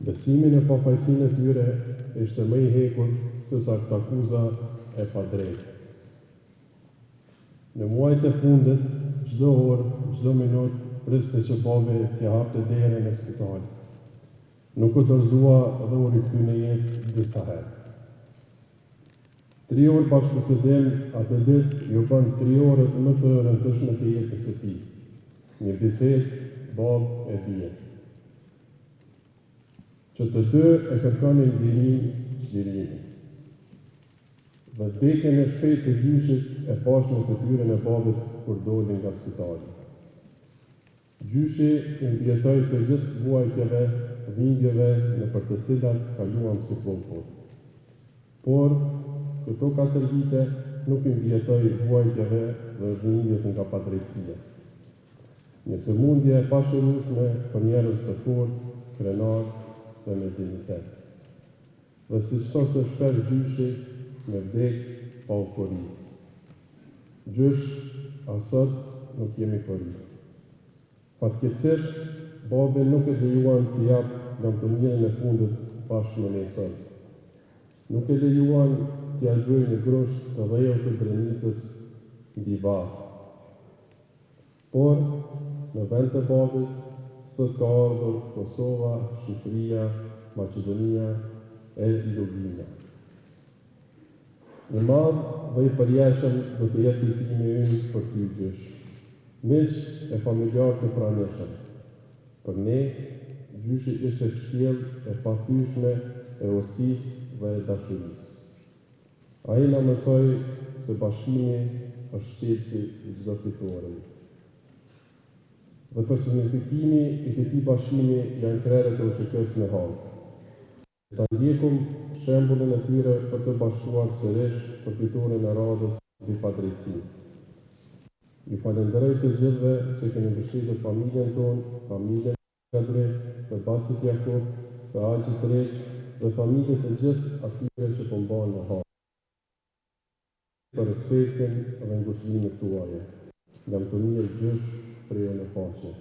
Besimin e pafajësinë e tyre ishte më i hekur se sa këtë akuza e padrejtë. Në muajt e fundit, çdo orë, çdo minutë, priste që babi t'ja hapte derën e spitalit. Nuk u dorëzua dhe u rikthy në jetë disa herë. 3 orë bashkëbisedim atë ditë ju bën 3 orët më të rëndësishme të jetës së tij. Një bisedë babë e bie. Që të dy e kërkonin lirinë. Dhe vdekjen e shpejtë të gjyshit e pashën në fytyrën e babit kur doli nga spitali. Gjyshi i mbjetoi të gjithë vuajtjeve, dhimbjeve në për të cilat kaluam si popull. Por këto 4 vite nuk i mbjetoi vuajtjeve dhe dhimbjes nga padrejtësia. Një sëmundje e pashërueshme për njerëz të fortë, krenar dhe me dignitet. Dhe siç thoshte shpesh gjyshi, me vdek pa u korrit. Gjysh, asot nuk jemi korrit. Fatkeqësisht, babi nuk e lejuan të jap lumturien e fundit bashkë me ne sot. Nuk e lejuan t'ia gjojë në grosht të dhejut të Drenicës mbi varr. Por, në vend të babit, sot ka ardhur Kosova, Shqipëria, Maqedonia e Luvina. I madh dhe i përjeshëm do të jetë ndihmimi ynë për ty gjysh. Miq e familjar të pranishëm. Për ne, gjyshi ishte kështjellë e pathyeshme e urtësisë dhe e dashurisë. Ai na mësoi se bashkimi është qelësi i çdo fitore. Dhe personifikimi i këtij bashkimi janë krerët e UÇK-s në Hagë. Ta ndjekum shembullin e tyre për të bashkuar sërish për fitoren e radhës mbi padrejtësi. Ju falenderoj të gjithëve që keni mbështetur familjen tonë, familjen Kadri, të Bacit Jakub, të Aqit Req dhe familjet të gjithë atyre që po mbahen në Hagë. Për respektin dhe ngushëllimin tuaj. Jam të mirë gjysh, prejo në paqe.